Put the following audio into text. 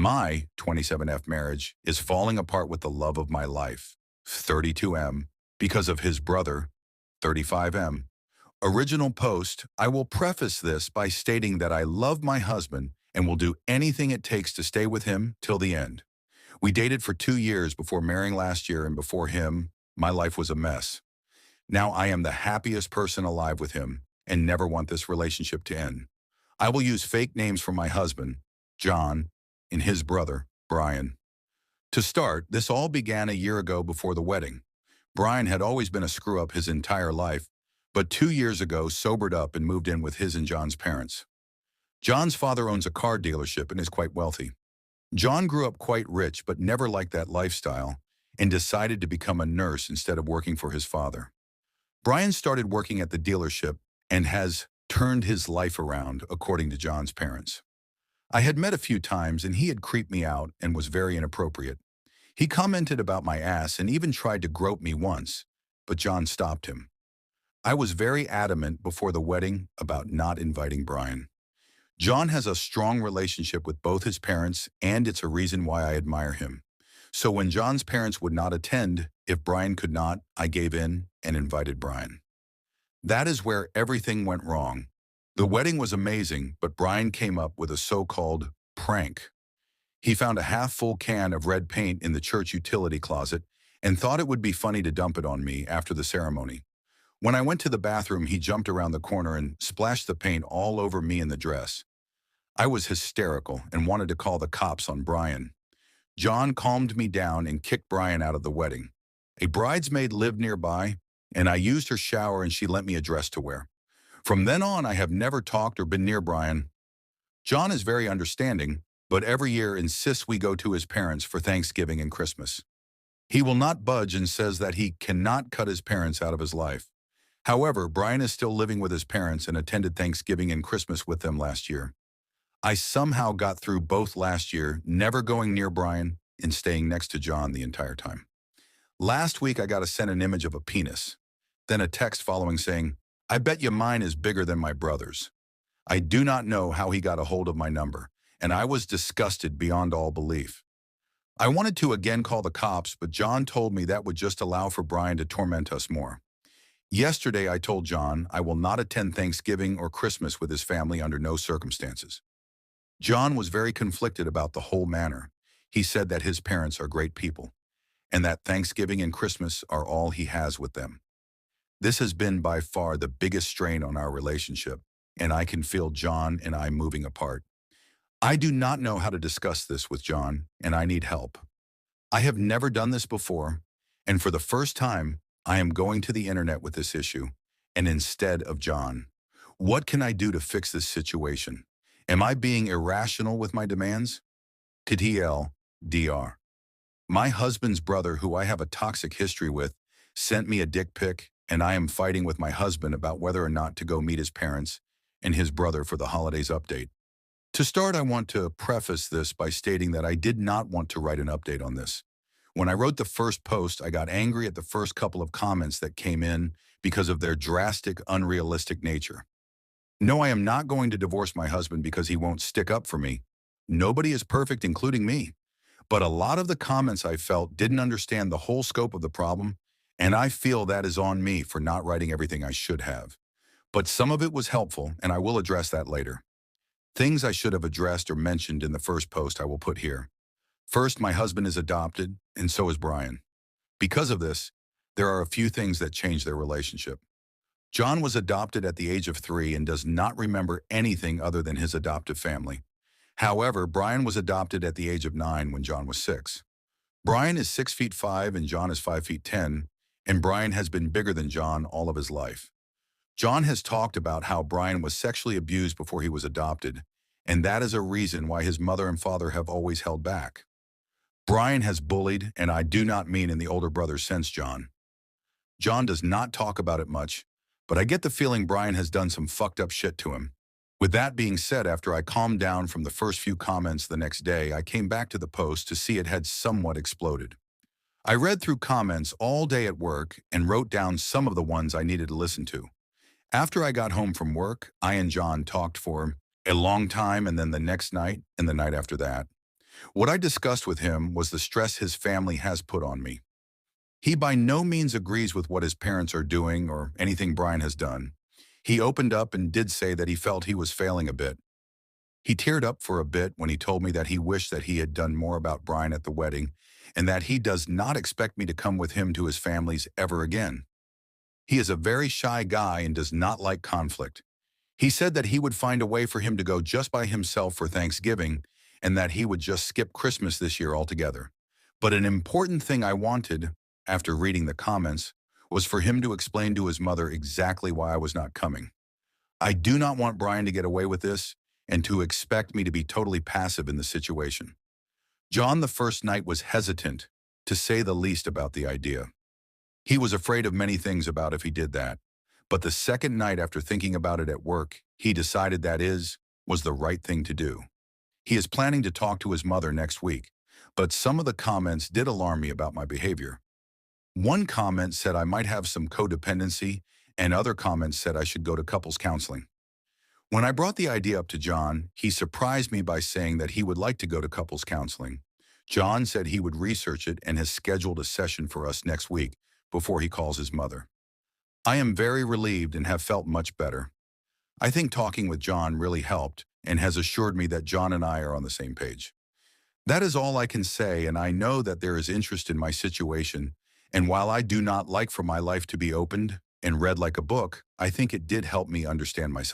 My 27F marriage is falling apart with the love of my life, 32M, because of his brother, 35M. Original post, I will preface this by stating that I love my husband and will do anything it takes to stay with him till the end. We dated for 2 years before marrying last year, and before him, my life was a mess. Now I am the happiest person alive with him and never want this relationship to end. I will use fake names for my husband, John, and his brother, Brian. To start, this all began a year ago before the wedding. Brian had always been a screw-up his entire life, but 2 years ago sobered up and moved in with his and John's parents. John's father owns a car dealership and is quite wealthy. John grew up quite rich but never liked that lifestyle and decided to become a nurse instead of working for his father. Brian started working at the dealership and has turned his life around, according to John's parents. I had met a few times and he had creeped me out and was very inappropriate. He commented about my ass and even tried to grope me once, but John stopped him. I was very adamant before the wedding about not inviting Brian. John has a strong relationship with both his parents, and it's a reason why I admire him. So when John's parents would not attend, if Brian could not, I gave in and invited Brian. That is where everything went wrong. The wedding was amazing, but Brian came up with a so-called prank. He found a half-full can of red paint in the church utility closet and thought it would be funny to dump it on me after the ceremony. When I went to the bathroom, he jumped around the corner and splashed the paint all over me and the dress. I was hysterical and wanted to call the cops on Brian. John calmed me down and kicked Brian out of the wedding. A bridesmaid lived nearby, and I used her shower and she lent me a dress to wear. From then on, I have never talked or been near Brian. John is very understanding, but every year insists we go to his parents for Thanksgiving and Christmas. He will not budge and says that he cannot cut his parents out of his life. However, Brian is still living with his parents and attended Thanksgiving and Christmas with them last year. I somehow got through both last year, never going near Brian and staying next to John the entire time. Last week, I got sent an image of a penis, then a text following saying, "I bet you mine is bigger than my brother's." I do not know how he got a hold of my number, and I was disgusted beyond all belief. I wanted to again call the cops, but John told me that would just allow for Brian to torment us more. Yesterday, I told John I will not attend Thanksgiving or Christmas with his family under no circumstances. John was very conflicted about the whole matter. He said that his parents are great people, and that Thanksgiving and Christmas are all he has with them. This has been by far the biggest strain on our relationship, and I can feel John and I moving apart. I do not know how to discuss this with John, and I need help. I have never done this before, and for the first time, I am going to the internet with this issue, and instead of John. What can I do to fix this situation? Am I being irrational with my demands? TTL, DR. My husband's brother, who I have a toxic history with, sent me a dick pic, and I am fighting with my husband about whether or not to go meet his parents and his brother for the holidays update. To start, I want to preface this by stating that I did not want to write an update on this. When I wrote the first post, I got angry at the first couple of comments that came in because of their drastic, unrealistic nature. No, I am not going to divorce my husband because he won't stick up for me. Nobody is perfect, including me. But a lot of the comments I felt didn't understand the whole scope of the problem, and I feel that is on me for not writing everything I should have. But some of it was helpful, and I will address that later. Things I should have addressed or mentioned in the first post I will put here. First, my husband is adopted, and so is Brian. Because of this, there are a few things that change their relationship. John was adopted at the age of 3 and does not remember anything other than his adoptive family. However, Brian was adopted at the age of 9 when John was 6. Brian is 6'5" and John is 5'10", and Brian has been bigger than John all of his life. John has talked about how Brian was sexually abused before he was adopted, and that is a reason why his mother and father have always held back. Brian has bullied, and I do not mean in the older brother sense, John. John does not talk about it much, but I get the feeling Brian has done some fucked up shit to him. With that being said, after I calmed down from the first few comments the next day, I came back to the post to see it had somewhat exploded. I read through comments all day at work and wrote down some of the ones I needed to listen to. After I got home from work, I and John talked for a long time, and then the next night and the night after that. What I discussed with him was the stress his family has put on me. He by no means agrees with what his parents are doing or anything Brian has done. He opened up and did say that he felt he was failing a bit. He teared up for a bit when he told me that he wished that he had done more about Brian at the wedding and that he does not expect me to come with him to his family's ever again. He is a very shy guy and does not like conflict. He said that he would find a way for him to go just by himself for Thanksgiving and that he would just skip Christmas this year altogether. But an important thing I wanted, after reading the comments, was for him to explain to his mother exactly why I was not coming. I do not want Brian to get away with this and to expect me to be totally passive in the situation. John the first night was hesitant, to say the least, about the idea. He was afraid of many things about if he did that. But the second night after thinking about it at work, he decided was the right thing to do. He is planning to talk to his mother next week, but some of the comments did alarm me about my behavior. One comment said I might have some codependency, and other comments said I should go to couples counseling. When I brought the idea up to John, he surprised me by saying that he would like to go to couples counseling. John said he would research it and has scheduled a session for us next week before he calls his mother. I am very relieved and have felt much better. I think talking with John really helped and has assured me that John and I are on the same page. That is all I can say, and I know that there is interest in my situation, and while I do not like for my life to be opened and read like a book, I think it did help me understand myself